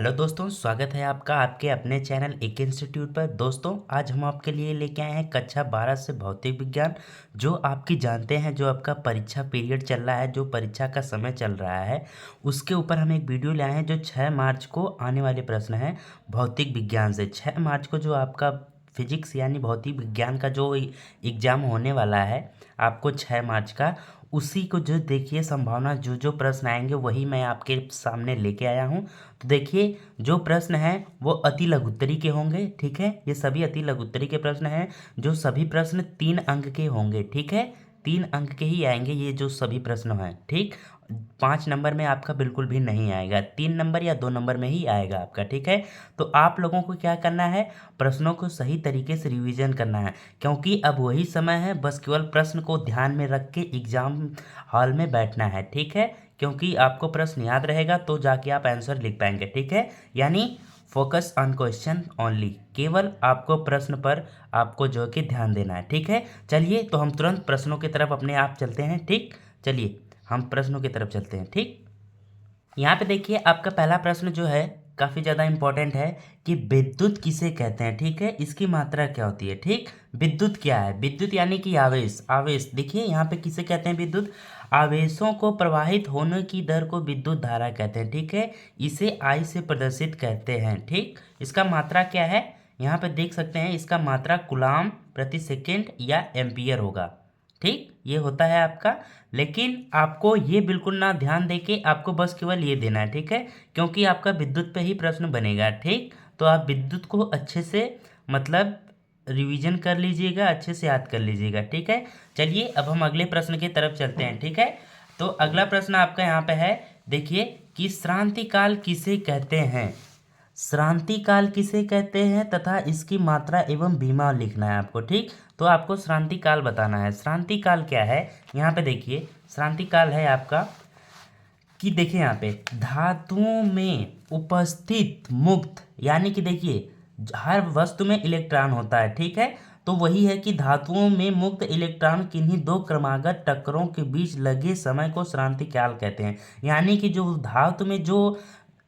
Hello दोस्तों, स्वागत है आपका आपके अपने चैनल एक इंस्टीट्यूट पर। दोस्तों, आज हम आपके लिए लेके आए हैं कक्षा 12 से भौतिक विज्ञान। जो आपकी जानते हैं, जो आपका परीक्षा पीरियड चल रहा है, जो परीक्षा का समय चल रहा है, उसके ऊपर हम एक वीडियो लाए हैं जो 6 मार्च को आने वाले प्रश्न हैं भौतिक विज्ञान से। 6 मार्च को जो आपका फिजिक्स यानी भौतिक विज्ञान का जो एग्ज़ाम होने वाला है आपको 6 मार्च का, उसी को जो देखिए संभावना जो जो प्रश्न आएंगे वही मैं आपके सामने लेके आया हूँ। तो देखिए, जो प्रश्न हैं वो अति लघुत्तरी के होंगे। ठीक है, ये सभी अति लघुत्तरी के प्रश्न हैं। जो सभी प्रश्न 3 अंक के होंगे। ठीक है, 3 अंक के ही आएंगे ये जो सभी प्रश्न हैं। ठीक, 5 नंबर में आपका बिल्कुल भी नहीं आएगा, 3 नंबर या 2 नंबर में ही आएगा आपका। ठीक है, तो आप लोगों को क्या करना है, प्रश्नों को सही तरीके से रिवीजन करना है, क्योंकि अब वही समय है, बस केवल प्रश्न को ध्यान में रख के एग्जाम हॉल में बैठना है। ठीक है, क्योंकि आपको प्रश्न याद रहेगा तो जाके आप आंसर लिख पाएंगे। ठीक है, यानी फोकस ऑन क्वेश्चन ओनली, केवल आपको प्रश्न पर आपको जो कि ध्यान देना है। ठीक है, चलिए तो हम तुरंत प्रश्नों की तरफ अपने आप चलते हैं। ठीक, चलिए हम प्रश्नों की तरफ चलते हैं। ठीक, यहाँ पे देखिए आपका पहला प्रश्न जो है काफ़ी ज़्यादा इम्पोर्टेंट है कि विद्युत किसे कहते हैं। ठीक है, इसकी मात्रा क्या होती है। ठीक, विद्युत क्या है, विद्युत यानी कि आवेश। आवेश देखिए यहाँ पे किसे कहते हैं, विद्युत। आवेशों को प्रवाहित होने की दर को विद्युत धारा कहते हैं। ठीक है, इसे आई से प्रदर्शित करते हैं। ठीक, इसका मात्रा क्या है, यहाँ पे देख सकते हैं, इसका मात्रा कूलाम प्रति सेकेंड या एम्पियर होगा। ठीक, ये होता है आपका। लेकिन आपको ये बिल्कुल ना ध्यान देके आपको बस केवल ये देना है। ठीक है, क्योंकि आपका विद्युत पे ही प्रश्न बनेगा। ठीक, तो आप विद्युत को अच्छे से मतलब रिवीजन कर लीजिएगा, अच्छे से याद कर लीजिएगा। ठीक है, चलिए अब हम अगले प्रश्न की तरफ चलते हैं। ठीक है, तो अगला प्रश्न आपका यहाँ पे है, देखिए कि श्रांति काल किसे कहते हैं। श्रांति काल किसे कहते हैं तथा इसकी मात्रा एवं बीमा लिखना है आपको। ठीक, तो आपको श्रांति काल बताना है। श्रांति काल क्या है, यहाँ पे देखिए श्रांति काल है आपका कि देखिए यहाँ पे धातुओं में उपस्थित मुक्त, यानी कि देखिए हर वस्तु में इलेक्ट्रॉन होता है। ठीक है, तो वही है कि धातुओं में मुक्त इलेक्ट्रॉन किन्हीं दो क्रमागत टक्करों के बीच लगे समय को श्रांति काल कहते हैं। यानी कि जो धातु में जो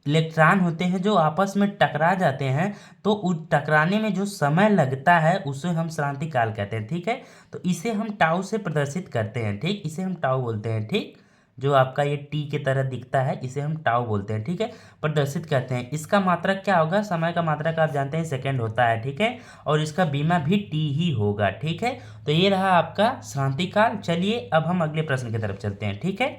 इलेक्ट्रॉन होते हैं जो आपस में टकरा जाते हैं, तो उस टकराने में जो समय लगता है उसे हम श्रांति काल कहते हैं। ठीक है, तो इसे हम टाउ से प्रदर्शित करते हैं। ठीक, इसे हम टाउ बोलते हैं। ठीक, जो आपका ये टी की तरह दिखता है इसे हम टाउ बोलते हैं। ठीक है, प्रदर्शित करते हैं। इसका मात्रक क्या होगा, समय का मात्रक आप जानते हैं सेकंड होता है। ठीक है, और इसका बीमा भी टी ही होगा। ठीक है, तो ये रहा आपका श्रांति काल। चलिए अब हम अगले प्रश्न की तरफ चलते हैं। ठीक है,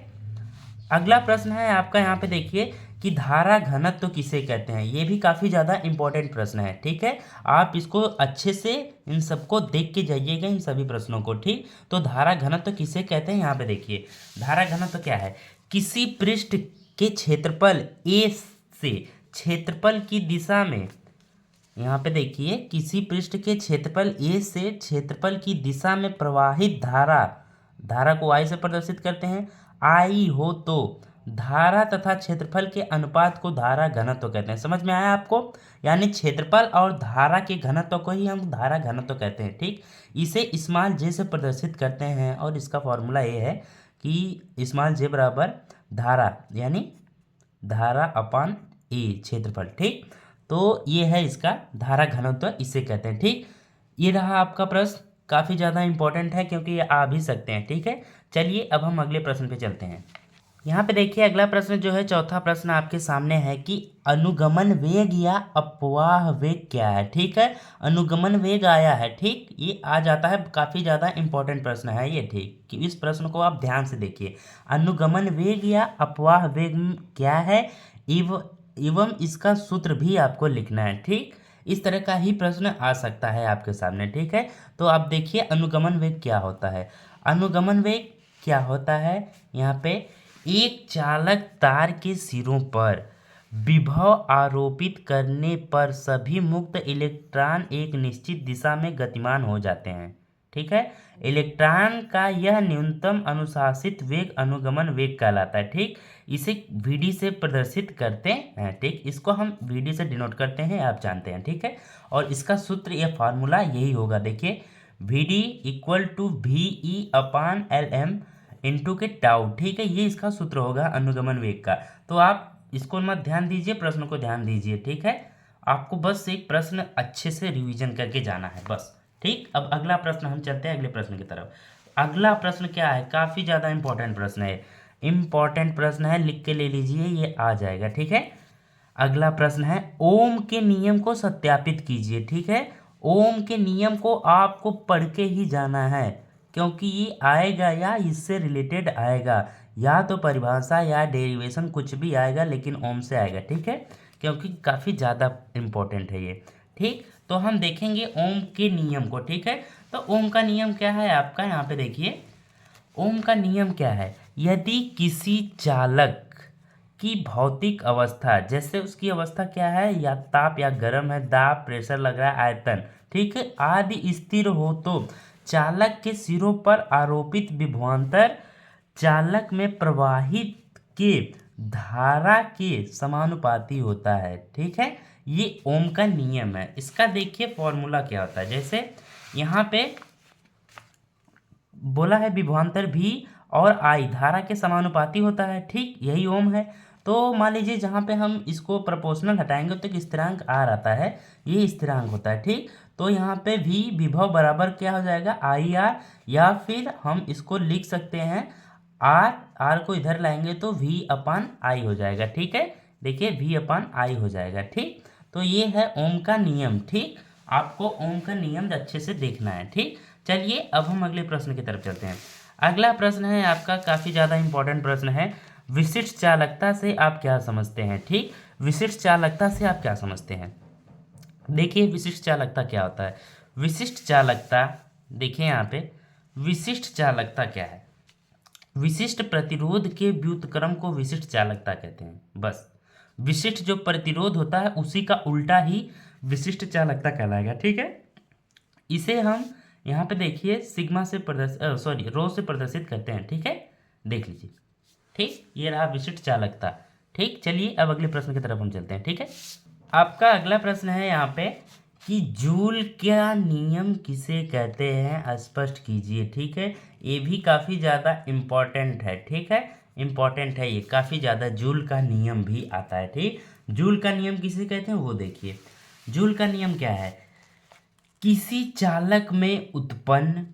अगला प्रश्न है आपका, यहाँ पे देखिए कि धारा घनत्व किसे कहते हैं। ये भी काफ़ी ज़्यादा इंपॉर्टेंट प्रश्न है। ठीक है, आप इसको अच्छे से इन सबको देख के जाइएगा, इन सभी प्रश्नों को। ठीक, तो धारा घनत्व किसे कहते हैं, यहाँ पे देखिए धारा घनत्व क्या है, किसी पृष्ठ के क्षेत्रफल ए से क्षेत्रफल की दिशा में, यहाँ पे देखिए किसी पृष्ठ के क्षेत्रफल ए से क्षेत्रफल की दिशा में प्रवाहित धारा, धारा को आई से प्रदर्शित करते हैं, आई हो तो धारा तथा क्षेत्रफल के अनुपात को धारा घनत्व कहते हैं। समझ में आया आपको, यानी क्षेत्रफल और धारा के घनत्व को ही हम धारा घनत्व कहते हैं। ठीक, इसे स्मॉल जे से प्रदर्शित करते हैं और इसका फॉर्मूला ये है कि स्मॉल जे बराबर धारा यानी धारा अपान ए क्षेत्रफल। ठीक, तो ये है इसका धारा घनत्व, इसे कहते हैं। ठीक, ये रहा आपका प्रश्न, काफ़ी ज़्यादा इंपॉर्टेंट है क्योंकि ये आ भी सकते हैं। ठीक है, चलिए अब हम अगले प्रश्न पे चलते हैं। यहाँ पे देखिए अगला प्रश्न जो है, चौथा प्रश्न आपके सामने है कि अनुगमन वेग या अपवाह वेग क्या है। ठीक है, अनुगमन वेग आया है। ठीक, ये आ जाता है, काफ़ी ज़्यादा इंपॉर्टेंट प्रश्न है ये। ठीक, कि इस प्रश्न को आप ध्यान से देखिए, अनुगमन वेग या अपवाह वेग क्या है एवं इसका सूत्र भी आपको लिखना है। ठीक, इस तरह का ही प्रश्न आ सकता है आपके सामने। ठीक है, तो आप देखिए अनुगमन वेग क्या होता है। अनुगमन वेग क्या होता है, यहाँ पे एक चालक तार के सिरों पर विभव आरोपित करने पर सभी मुक्त इलेक्ट्रॉन एक निश्चित दिशा में गतिमान हो जाते हैं। ठीक है, इलेक्ट्रॉन का यह न्यूनतम अनुशासित वेग अनुगमन वेग कहलाता है। ठीक, इसे वीडी से प्रदर्शित करते हैं। ठीक, इसको हम वीडी से डिनोट करते हैं, आप जानते हैं। ठीक है, और इसका सूत्र या फार्मूला यही होगा, देखिए VD equal to V E upon L M into K tau. ठीक है, ये इसका सूत्र होगा अनुगमन वेग का। तो आप इसको मत ध्यान दीजिए, प्रश्न को ध्यान दीजिए, ठीक है। आपको बस एक प्रश्न अच्छे से रिवीजन करके जाना है बस, ठीक। अब अगला प्रश्न हम चलते हैं अगले प्रश्न की तरफ। अगला प्रश्न क्या है, काफ़ी ज़्यादा इंपॉर्टेंट प्रश्न है, इंपॉर्टेंट प्रश्न है, लिख के ले लीजिए, ये आ जाएगा, ठीक है। अगला प्रश्न है, ओम के नियम को सत्यापित कीजिए, ठीक है। ओम के नियम को आपको पढ़ के ही जाना है, क्योंकि ये आएगा या इससे रिलेटेड आएगा, या तो परिभाषा या डेरिवेशन कुछ भी आएगा, लेकिन ओम से आएगा, ठीक है, क्योंकि काफ़ी ज़्यादा इम्पोर्टेंट है ये, ठीक। तो हम देखेंगे ओम के नियम को, ठीक है। तो ओम का नियम क्या है आपका, यहाँ पे देखिए, ओम का नियम क्या है, यदि किसी चालक की भौतिक अवस्था, जैसे उसकी अवस्था क्या है, या ताप या गर्म है, दाब, प्रेशर लग रहा है, आयतन, ठीक है, आदि स्थिर हो तो चालक के सिरों पर आरोपित विभवांतर चालक में प्रवाहित के धारा के समानुपाती होता है, ठीक है। ये ओम का नियम है। इसका देखिए फॉर्मूला क्या होता है, जैसे यहाँ पे बोला है विभवांतर भी और आई धारा के समानुपाती होता है, ठीक, यही ओम है। तो मान लीजिए जहाँ पे हम इसको प्रोपोर्शनल हटाएंगे तो एक स्थिरांक आर आता है, ये स्थिरांक होता है, ठीक। तो यहाँ पे भी विभव बराबर क्या हो जाएगा, आई आर, या फिर हम इसको लिख सकते हैं आर, आर को इधर लाएंगे तो वी अपान आई हो जाएगा, ठीक है। देखिए वी अपान आई हो जाएगा, ठीक। तो ये है ओम का नियम, ठीक। आपको ओम का नियम अच्छे से देखना है, ठीक। चलिए अब हम अगले प्रश्न की तरफ चलते हैं। अगला प्रश्न है आपका काफ़ी ज़्यादा इंपॉर्टेंट प्रश्न है, विशिष्ट चालकता से आप क्या समझते हैं, ठीक। विशिष्ट चालकता से आप क्या समझते हैं, देखिए विशिष्ट चालकता क्या होता है। विशिष्ट चालकता, देखिए यहाँ पे विशिष्ट चालकता क्या है, विशिष्ट प्रतिरोध के व्युत्क्रम को विशिष्ट चालकता कहते हैं, बस। विशिष्ट जो प्रतिरोध होता है उसी का उल्टा ही विशिष्ट चालकता कहलाएगा, ठीक है। इसे हम यहाँ पे देखिए सिग्मा से प्रदर्शित रो से प्रदर्शित करते हैं, ठीक है, देख लीजिए, ठीक। ये रहा विशिष्ट चालकता, ठीक। चलिए अब अगले प्रश्न की तरफ हम चलते हैं, ठीक है। आपका अगला प्रश्न है यहाँ पे कि जूल का नियम किसे कहते हैं, स्पष्ट कीजिए, ठीक है। ये भी काफ़ी ज़्यादा इम्पोर्टेंट है, ठीक है, इम्पोर्टेंट है ये काफ़ी ज़्यादा, जूल का नियम भी आता है, ठीक। जूल का नियम किसे कहते हैं वो देखिए। जूल का नियम क्या है, किसी चालक में उत्पन्न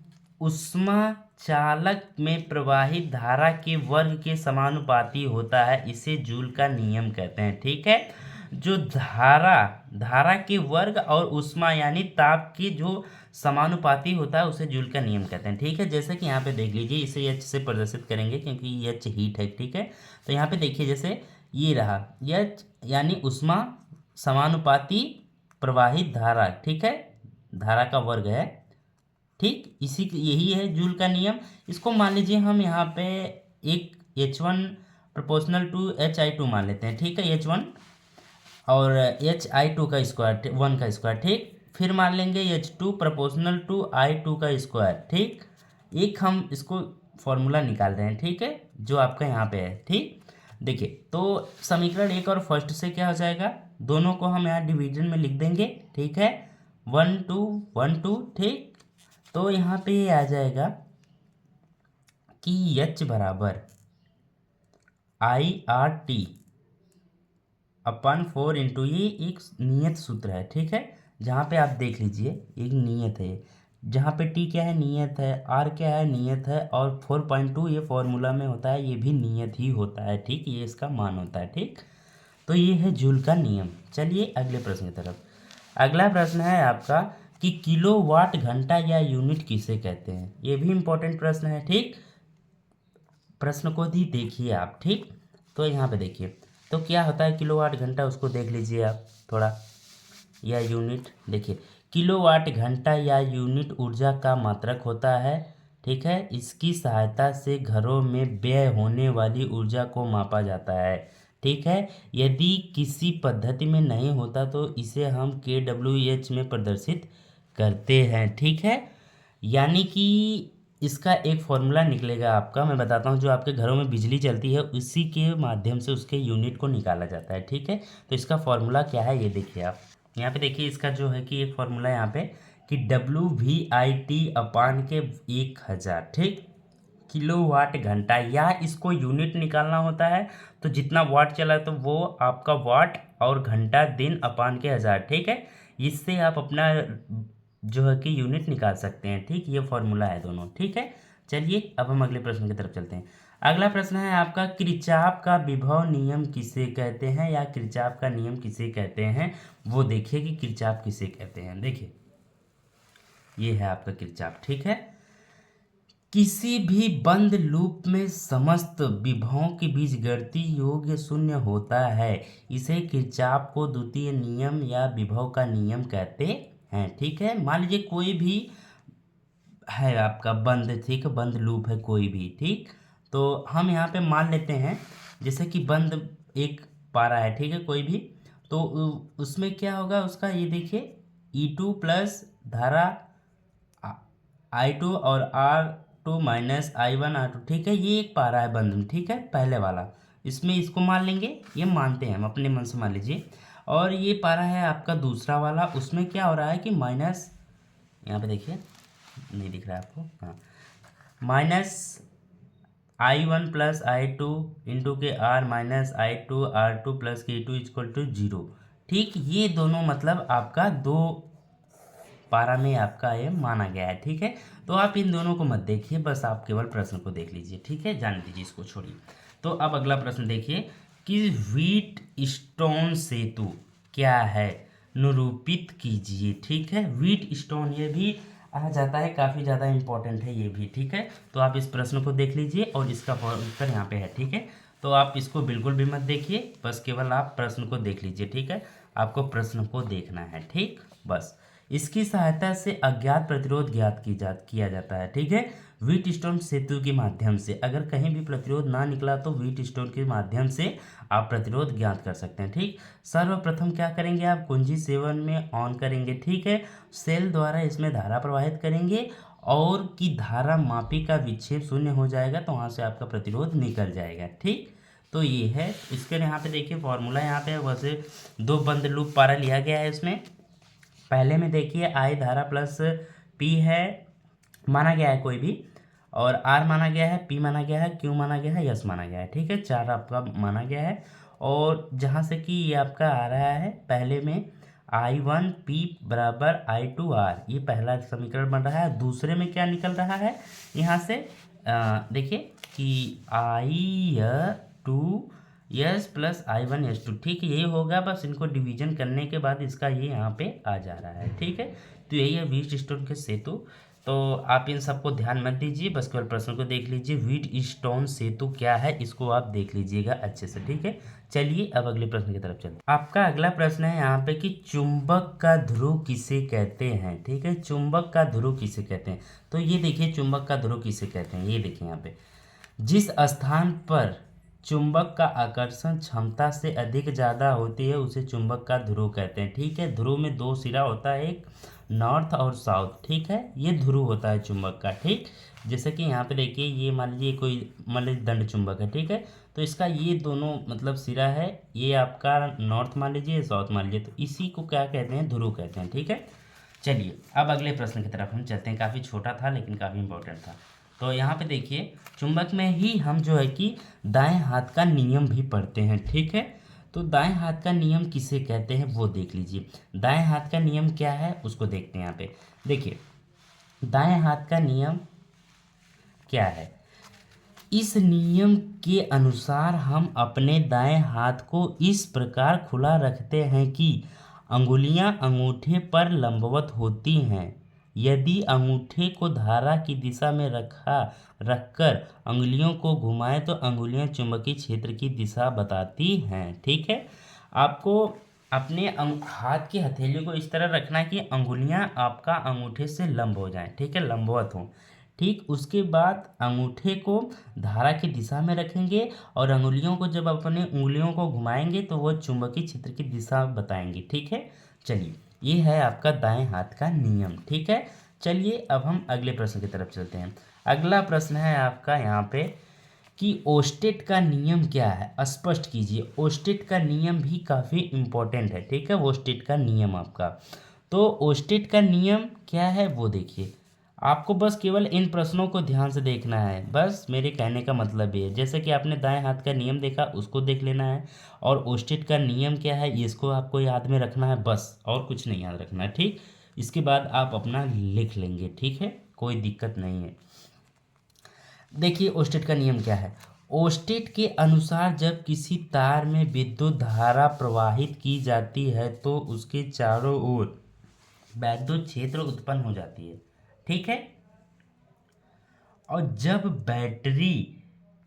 ऊष्मा चालक में प्रवाहित धारा के वर्ग के समानुपाती होता है, इसे जूल का नियम कहते हैं, ठीक है। जो धारा के वर्ग और ऊष्मा यानी ताप की जो समानुपाती होता है उसे जूल का नियम कहते हैं, ठीक है। जैसे कि यहाँ पे देख लीजिए, इसे एच से प्रदर्शित करेंगे क्योंकि एच हीट है, ठीक है। तो यहाँ पे देखिए जैसे ये रहा एच यानी ऊष्मा समानुपाती प्रवाहित धारा, ठीक है, धारा का वर्ग है, ठीक। यही है जूल का नियम। इसको मान लीजिए हम यहाँ पे एक H1 प्रोपोर्शनल टू HI2 मान लेते हैं, ठीक है, H1 और HI2 का स्क्वायर 1 का स्क्वायर, ठीक। फिर मान लेंगे H2 प्रोपोर्शनल टू I2 का स्क्वायर, ठीक। एक हम इसको फॉर्मूला निकाल रहे हैं, ठीक है, जो आपका यहाँ पे है, ठीक। देखिए तो समीकरण एक और फर्स्ट से क्या हो जाएगा, दोनों को हम यहाँ डिवीजन में लिख देंगे, ठीक है, 1 2 1 2, ठीक। तो यहाँ पे ये आ जाएगा कि H बराबर IRT अपन 4 इंटू, ये एक नियत सूत्र है, ठीक है। जहाँ पे आप देख लीजिए एक नियत है, जहाँ पे T क्या है, नियत है, R क्या है, नियत है, और 4.2 ये फॉर्मूला में होता है, ये भी नियत ही होता है, ठीक, ये इसका मान होता है, ठीक। तो ये है जूल का नियम। चलिए अगले प्रश्न की तरफ। अगला प्रश्न है आपका कि किलोवाट घंटा या यूनिट किसे कहते हैं, ये भी इम्पोर्टेंट प्रश्न है, ठीक। प्रश्न को भी देखिए आप, ठीक। तो यहाँ पे देखिए तो क्या होता है किलोवाट घंटा, उसको देख लीजिए आप थोड़ा, या यूनिट, देखिए किलोवाट घंटा या यूनिट ऊर्जा का मात्रक होता है, ठीक है। इसकी सहायता से घरों में व्यय होने वाली ऊर्जा को मापा जाता है, ठीक है। यदि किसी पद्धति में नहीं होता तो इसे हम kWh में प्रदर्शित करते हैं, ठीक है। यानी कि इसका एक फॉर्मूला निकलेगा आपका, मैं बताता हूँ, जो आपके घरों में बिजली चलती है उसी के माध्यम से उसके यूनिट को निकाला जाता है, ठीक है। तो इसका फॉर्मूला क्या है ये देखिए आप, यहाँ पे देखिए इसका जो है कि एक फॉर्मूला यहाँ पे कि WVIT अपान के 1000, ठीक। किलोवाट घंटा, या इसको यूनिट निकालना होता है तो जितना वाट चला तो वो आपका वाट और घंटा दिन अपान के हज़ार। ठीक है, इससे आप अपना जो है कि यूनिट निकाल सकते हैं। ठीक, ये फॉर्मूला है दोनों। ठीक है, चलिए अब हम अगले प्रश्न की तरफ चलते हैं। अगला प्रश्न है आपका, किरचॉफ का विभव नियम किसे कहते हैं, या किरचॉफ का नियम किसे कहते हैं, वो देखिए कि किरचॉफ किसे कहते हैं। देखिए ये है आपका किरचॉफ। ठीक है, किसी भी बंद लूप में समस्त विभवों के बीजगणितीय योग शून्य होता है, इसे किरचॉफ को द्वितीय नियम या विभव का नियम कहते हैं। ठीक है, मान लीजिए कोई भी है आपका बंद, ठीक, बंद लूप है कोई भी। ठीक, तो हम यहाँ पे मान लेते हैं जैसे कि बंद एक पारा है, ठीक है, कोई भी, तो उसमें क्या होगा उसका, ये देखिए E2 प्लस धारा I2 और R2 माइनस I1 R2। ठीक है, ये एक पारा है बंद में। ठीक है, पहले वाला, इसमें इसको मान लेंगे, ये मानते हैं हम अपने मन से मान लीजिए। और ये पारा है आपका दूसरा वाला, उसमें क्या हो रहा है कि माइनस, यहाँ पे देखिए नहीं दिख रहा है आपको, हाँ, minus I1 plus I2 into के R minus I2 R2 plus K2 equal to 0। ठीक, ये दोनों मतलब आपका दो पारा में आपका ये माना गया है। ठीक है, तो आप इन दोनों को मत देखिए, बस आप केवल प्रश्न को देख लीजिए। ठीक है, जान लीजिए, इसको छोड़िए। तो अब अगला प्रश्न देखिए कि व्हीट स्टोन सेतु क्या है, निरूपित कीजिए। ठीक है, व्हीट स्टोन ये भी आ जाता है, काफ़ी ज़्यादा इंपॉर्टेंट है ये भी। ठीक है, तो आप इस प्रश्न को देख लीजिए और इसका उत्तर यहाँ पे है। ठीक है, तो आप इसको बिल्कुल भी मत देखिए, बस केवल आप प्रश्न को देख लीजिए। ठीक है, आपको प्रश्न को देखना है। ठीक, बस इसकी सहायता से अज्ञात प्रतिरोध ज्ञात किया जाता है। ठीक है, व्हीटस्टोन सेतु के माध्यम से अगर कहीं भी प्रतिरोध ना निकला तो व्हीटस्टोन के माध्यम से आप प्रतिरोध ज्ञात कर सकते हैं। ठीक, सर्वप्रथम क्या करेंगे आप, कुंजी 7 में ऑन करेंगे। ठीक है, सेल द्वारा इसमें धारा प्रवाहित करेंगे और की धारा मापी का विक्षेप शून्य हो जाएगा, तो वहाँ से आपका प्रतिरोध निकल जाएगा। ठीक, तो ये है इसके यहाँ पे देखिए फॉर्मूला, यहाँ पे वैसे दो बंद लूप पारा लिया गया है। इसमें पहले में देखिए I धारा प्लस P है, माना गया है कोई भी, और R माना गया है, P माना गया है, Q माना गया है, S माना गया है। ठीक है, चार आपका माना गया है। और जहाँ से कि ये आपका आ रहा है, पहले में I1P बराबर I2R, ये पहला समीकरण बन रहा है। दूसरे में क्या निकल रहा है यहाँ से, देखिए कि I2 यस प्लस I1S2। ठीक है, यही होगा, बस इनको डिवीजन करने के बाद इसका ये यहाँ पे आ जा रहा है। ठीक है, तो यही है व्हीटस्टोन के सेतु। तो आप इन सबको ध्यान मत दीजिए, बस केवल प्रश्न को देख लीजिए। व्हीटस्टोन सेतु क्या है इसको आप देख लीजिएगा अच्छे से। ठीक है, चलिए अब अगले प्रश्न की तरफ चलते हैं। आपका अगला प्रश्न है यहाँ पे कि चुंबक का ध्रुव किसे कहते हैं। ठीक है, चुंबक का ध्रुव किसे कहते हैं, तो ये देखिए चुंबक का ध्रुव किसे कहते हैं, ये देखिए यहाँ पे, जिस स्थान पर चुंबक का आकर्षण क्षमता से अधिक ज़्यादा होती है उसे चुंबक का ध्रुव कहते हैं। ठीक है, ध्रुव में दो सिरा होता है, एक नॉर्थ और साउथ। ठीक है, ये ध्रुव होता है चुंबक का। ठीक, जैसे कि यहाँ पे देखिए, ये मान लीजिए कोई मान लीजिए दंड चुंबक है। ठीक है, तो इसका ये दोनों मतलब सिरा है, ये आपका नॉर्थ मान लीजिए, साउथ मान लीजिए, तो इसी को क्या कहते हैं, ध्रुव कहते हैं। ठीक है, चलिए अब अगले प्रश्न की तरफ हम चलते हैं। काफ़ी छोटा था लेकिन काफ़ी इंपॉर्टेंट था। तो यहाँ पे देखिए चुंबक में ही हम जो है कि दाएं हाथ का नियम भी पढ़ते हैं। ठीक है, तो दाएं हाथ का नियम किसे कहते हैं वो देख लीजिए। दाएं हाथ का नियम क्या है उसको देखते हैं। यहाँ पे देखिए दाएं हाथ का नियम क्या है, इस नियम के अनुसार हम अपने दाएं हाथ को इस प्रकार खुला रखते हैं कि अंगुलियां अंगूठे पर लंबवत होती हैं। यदि अंगूठे को धारा की दिशा में रखकर अंगुलियों को घुमाएं तो अंगुलियां चुंबकीय क्षेत्र की दिशा बताती हैं। ठीक है, आपको अपने हाथ की हथेलियों को इस तरह रखना है कि अंगुलियां आपका अंगूठे से लंब हो जाएं। ठीक है, लंबवत हों। ठीक, उसके बाद अंगूठे को धारा की दिशा में रखेंगे और अंगुलियों को जब अपने उंगलियों को घुमाएंगे तो वो चुंबकीय क्षेत्र की दिशा बताएंगे। ठीक है, चलिए ये है आपका दाएं हाथ का नियम। ठीक है, चलिए अब हम अगले प्रश्न की तरफ चलते हैं। अगला प्रश्न है आपका यहाँ पे कि ओस्टेट का नियम क्या है, स्पष्ट कीजिए। ओस्टेट का नियम भी काफ़ी इम्पोर्टेंट है। ठीक है, ओस्टेट का नियम आपका, तो ओस्टेट का नियम क्या है वो देखिए। आपको बस केवल इन प्रश्नों को ध्यान से देखना है, बस मेरे कहने का मतलब ये है। जैसे कि आपने दाएं हाथ का नियम देखा, उसको देख लेना है, और ओस्टेट का नियम क्या है इसको आपको याद में रखना है बस, और कुछ नहीं याद रखना है, ठीक। इसके बाद आप अपना लिख लेंगे, ठीक है, कोई दिक्कत नहीं है। देखिए ओस्टेट का नियम क्या है। ओस्टेट के अनुसार जब किसी तार में विद्युत धारा प्रवाहित की जाती है तो उसके चारों ओर वैद्युत क्षेत्र उत्पन्न हो जाती है, ठीक है। और जब बैटरी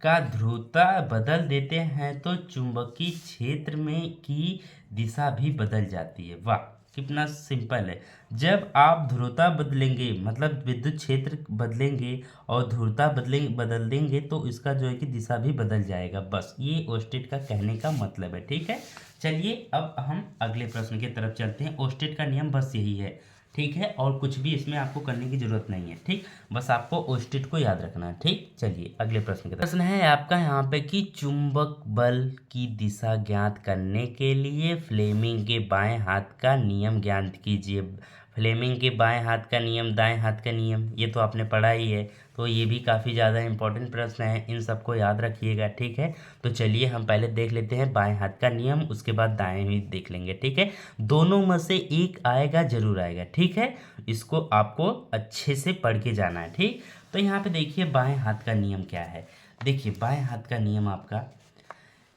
का ध्रुवता बदल देते हैं तो चुंबकीय क्षेत्र में की दिशा भी बदल जाती है। वाह, कितना सिंपल है। जब आप ध्रुवता बदलेंगे मतलब विद्युत क्षेत्र बदलेंगे और ध्रुवता बदल देंगे तो इसका जो है कि दिशा भी बदल जाएगा। बस ये ओस्टेट का कहने का मतलब है, ठीक है। चलिए अब हम अगले प्रश्न की तरफ चलते हैं। ओस्टेट का नियम बस यही है, ठीक है, और कुछ भी इसमें आपको करने की जरूरत नहीं है, ठीक। बस आपको ओस्टेट को याद रखना है, ठीक। चलिए अगले प्रश्न की तरफ। प्रश्न है आपका यहाँ पे कि चुंबक बल की दिशा ज्ञात करने के लिए फ्लेमिंग के बाएं हाथ का नियम ज्ञात कीजिए। फ्लेमिंग के बाएं हाथ का नियम, दाएं हाथ का नियम, ये तो आपने पढ़ा ही है, तो ये भी काफ़ी ज़्यादा इंपॉर्टेंट प्रश्न है, इन सबको याद रखिएगा, ठीक है। तो चलिए हम पहले देख लेते हैं बाएं हाथ का नियम, उसके बाद दाएं भी देख लेंगे, ठीक है। दोनों में से एक आएगा, जरूर आएगा, ठीक है। इसको आपको अच्छे से पढ़ के जाना है, ठीक। तो यहाँ पे देखिए बाएं हाथ का नियम क्या है। देखिए बाएं हाथ का नियम आपका,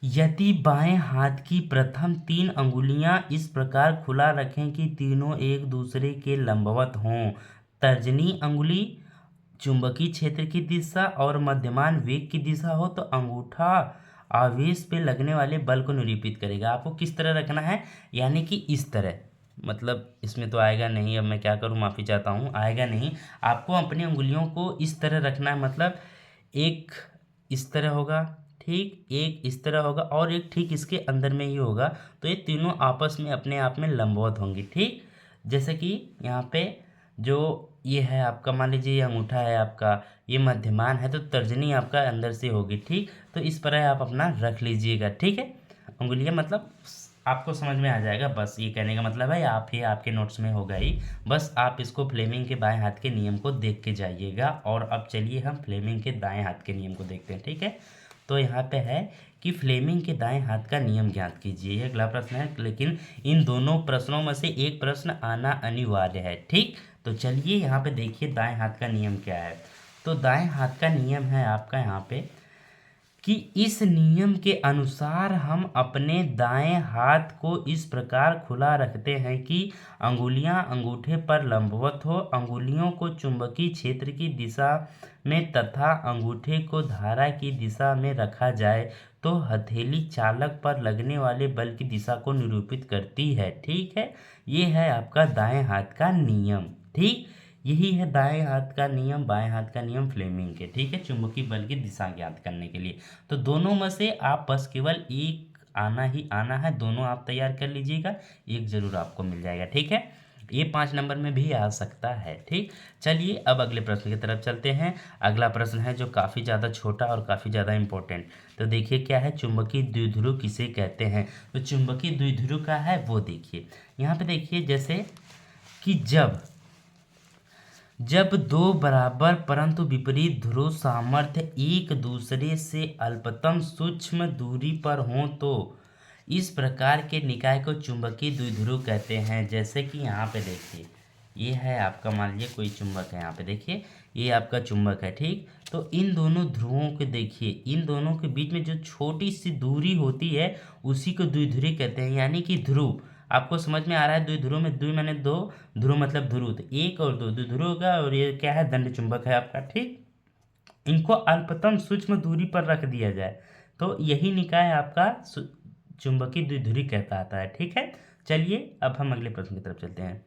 यदि बाएं हाथ की प्रथम 3 अंगुलियां इस प्रकार खुला रखें कि तीनों एक दूसरे के लंबवत हों, तर्जनी अंगुली चुंबकीय क्षेत्र की दिशा और मध्यमान वेग की दिशा हो, तो अंगूठा आवेश पे लगने वाले बल को निरूपित करेगा। आपको किस तरह रखना है, यानी कि इस तरह, मतलब इसमें तो आएगा नहीं, अब मैं क्या करूं, माफ़ी चाहता हूं, आएगा नहीं। आपको अपनी उंगलियों को इस तरह रखना है, मतलब एक इस तरह होगा, ठीक, एक इस तरह होगा और एक ठीक इसके अंदर में ही होगा, तो ये तीनों आपस में अपने आप में लंबवत होंगी, ठीक। जैसे कि यहाँ पे जो ये है आपका, मान लीजिए ये अंगूठा है आपका, ये मध्यमान है, तो तर्जनी आपका अंदर से होगी, ठीक। तो इस पर आप अपना रख लीजिएगा, ठीक है। उंगलियां मतलब आपको समझ में आ जाएगा, बस ये कहने का मतलब है, आप ही आपके नोट्स में होगा ही। बस आप इसको फ्लेमिंग के बाएं हाथ के नियम को देख के जाइएगा। और अब चलिए हम फ्लेमिंग के दाएं हाथ के नियम को देखते हैं, ठीक है। तो यहाँ पे है कि फ्लेमिंग के दाएं हाथ का नियम ज्ञात कीजिए, ये अगला प्रश्न है, लेकिन इन दोनों प्रश्नों में से एक प्रश्न आना अनिवार्य है, ठीक। तो चलिए यहाँ पे देखिए दाएं हाथ का नियम क्या है। तो दाएं हाथ का नियम है आपका यहाँ पे कि इस नियम के अनुसार हम अपने दाएं हाथ को इस प्रकार खुला रखते हैं कि अंगुलियां अंगूठे पर लंबवत हो, अंगुलियों को चुंबकीय क्षेत्र की दिशा में तथा अंगूठे को धारा की दिशा में रखा जाए तो हथेली चालक पर लगने वाले बल की दिशा को निरूपित करती है, ठीक है। ये है आपका दाएं हाथ का नियम, ठीक। यही है दाएं हाथ का नियम, बाएं हाथ का नियम फ्लेमिंग के, ठीक है, चुंबकीय बल की दिशा ज्ञात करने के लिए। तो दोनों में से आप बस केवल एक आना ही आना है, दोनों आप तैयार कर लीजिएगा, एक जरूर आपको मिल जाएगा, ठीक है। ये 5 नंबर में भी आ सकता है, ठीक। चलिए अब अगले प्रश्न की तरफ चलते हैं। अगला प्रश्न है जो काफ़ी ज़्यादा छोटा और काफ़ी ज़्यादा इंपॉर्टेंट। तो देखिए क्या है, चुंबकीय द्विध्रुव किसे कहते हैं। तो चुंबकीय द्विध्रुव का है वो देखिए, यहाँ पे देखिए जैसे कि जब दो बराबर परंतु विपरीत ध्रुव सामर्थ्य एक दूसरे से अल्पतम सूक्ष्म दूरी पर हों तो इस प्रकार के निकाय को चुंबकीय द्विध्रुव कहते हैं। जैसे कि यहाँ पे देखिए, ये है आपका, मान लीजिए कोई चुंबक है, यहाँ पे देखिए ये आपका चुंबक है, ठीक। तो इन दोनों ध्रुवों के देखिए, इन दोनों के बीच में जो छोटी सी दूरी होती है उसी को द्विध्रुवी कहते हैं, यानी कि ध्रुव। आपको समझ में आ रहा है, द्विध्रुव में द्वि माने दो, ध्रुव मतलब ध्रुव, तो एक और दो द्विध्रुव का, और ये क्या है, दंड चुंबक है आपका, ठीक। इनको अल्पतम सूक्ष्म दूरी पर रख दिया जाए तो यही निकाय आपका चुंबकीय द्विध्रुवी कहता आता है, ठीक है। चलिए अब हम अगले प्रश्न की तरफ चलते हैं।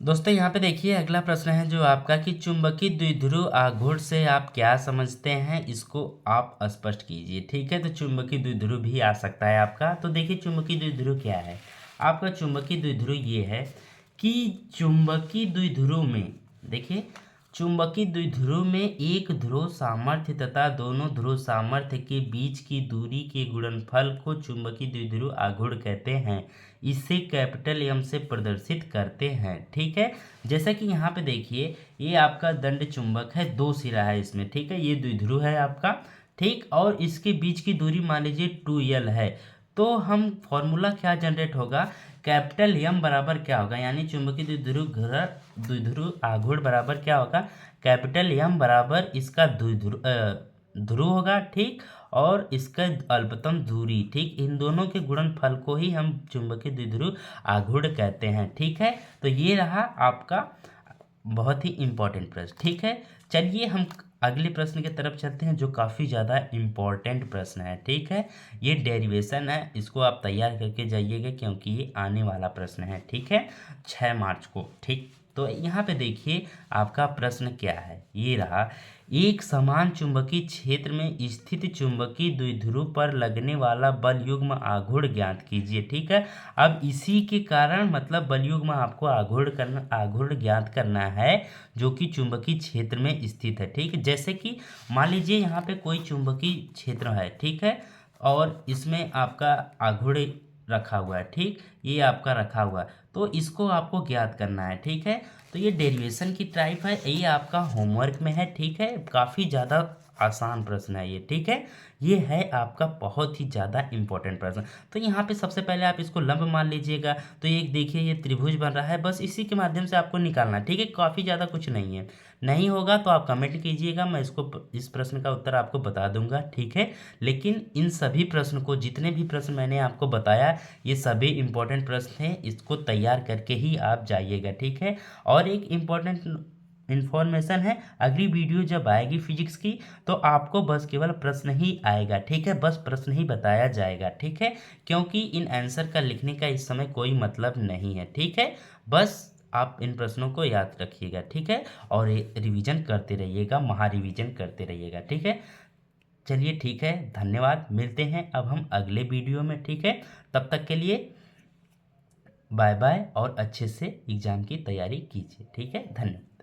दोस्तों यहाँ पे देखिए अगला प्रश्न है जो आपका कि चुंबकीय द्विध्रुव आघूर्ण से आप क्या समझते हैं, इसको आप स्पष्ट कीजिए, ठीक है। तो चुंबकीय द्विध्रुव भी आ सकता है आपका। तो देखिए चुंबकीय द्विध्रुव क्या है आपका। चुंबकीय द्विध्रुव ये है कि चुंबकीय द्विध्रुव में देखिए, चुंबकीय द्विध्रुव में एक ध्रुव सामर्थ्य तथा दोनों ध्रुव सामर्थ्य के बीच की दूरी के गुणनफल को चुंबकीय द्विध्रुव आघूर्ण कहते हैं। इसे कैपिटल एम से प्रदर्शित करते हैं। ठीक है, जैसा कि यहाँ पे देखिए ये आपका दंड चुंबक है, 2 सिरा है इसमें। ठीक है, ये द्विध्रुव है आपका। ठीक, और इसके बीच की दूरी मान लीजिए 2l है। तो हम फॉर्मूला क्या जनरेट होगा, कैपिटल एम बराबर क्या होगा, यानी चुंबकीय द्विध्रुव आघूर्ण बराबर क्या होगा, कैपिटल एम बराबर इसका ध्रुव होगा। ठीक, और इसका अल्पतम दूरी। ठीक, इन दोनों के गुणनफल को ही हम चुंबकीय द्विध्रुव आघूर्ण कहते हैं। ठीक है, तो ये रहा आपका बहुत ही इंपॉर्टेंट प्रश्न। ठीक है, चलिए हम अगले प्रश्न की तरफ चलते हैं जो काफ़ी ज़्यादा इम्पॉर्टेंट प्रश्न है। ठीक है, ये डेरिवेशन है, इसको आप तैयार करके जाइएगा क्योंकि ये आने वाला प्रश्न है। ठीक है, 6 मार्च को। ठीक, तो यहाँ पे देखिए आपका प्रश्न क्या है, ये रहा, एक समान चुंबकीय क्षेत्र में स्थित चुंबकीय द्विध्रुव पर लगने वाला बल युग्म आघूर्ण ज्ञात कीजिए। ठीक है, अब इसी के कारण मतलब बल युग्म आपको आघूर्ण ज्ञात करना है जो कि चुंबकीय क्षेत्र में स्थित है। ठीक है, जैसे कि मान लीजिए यहाँ पे कोई चुंबकीय क्षेत्र है। ठीक है, और इसमें आपका आघूर्ण रखा हुआ है। ठीक, ये आपका रखा हुआ है, तो इसको आपको ज्ञात करना है। ठीक है, तो ये डेरिवेशन की टाइप है, ये आपका होमवर्क में है। ठीक है, काफ़ी ज़्यादा आसान प्रश्न है ये। ठीक है, ये है आपका बहुत ही ज़्यादा इंपॉर्टेंट प्रश्न। तो यहाँ पे सबसे पहले आप इसको लंब मान लीजिएगा, तो ये देखिए ये त्रिभुज बन रहा है, बस इसी के माध्यम से आपको निकालना है। ठीक है, काफ़ी ज़्यादा कुछ नहीं है, नहीं होगा तो आप कमेंट कीजिएगा, मैं इस प्रश्न का उत्तर आपको बता दूंगा। ठीक है, लेकिन इन सभी प्रश्न को, जितने भी प्रश्न मैंने आपको बताया, ये सभी इंपॉर्टेंट प्रश्न हैं, इसको तैयार करके ही आप जाइएगा। ठीक है, और एक इम्पॉर्टेंट इन्फॉर्मेशन है, अगली वीडियो जब आएगी फिजिक्स की तो आपको बस केवल प्रश्न ही आएगा। ठीक है, बस प्रश्न ही बताया जाएगा। ठीक है, क्योंकि इन आंसर का लिखने का इस समय कोई मतलब नहीं है। ठीक है, बस आप इन प्रश्नों को याद रखिएगा। ठीक है, और रिवीजन करते रहिएगा, महा रिवीजन करते रहिएगा। ठीक है, चलिए ठीक है, धन्यवाद, मिलते हैं अब हम अगले वीडियो में। ठीक है, तब तक के लिए बाय बाय, और अच्छे से एग्ज़ाम की तैयारी कीजिए। ठीक है, धन्यवाद।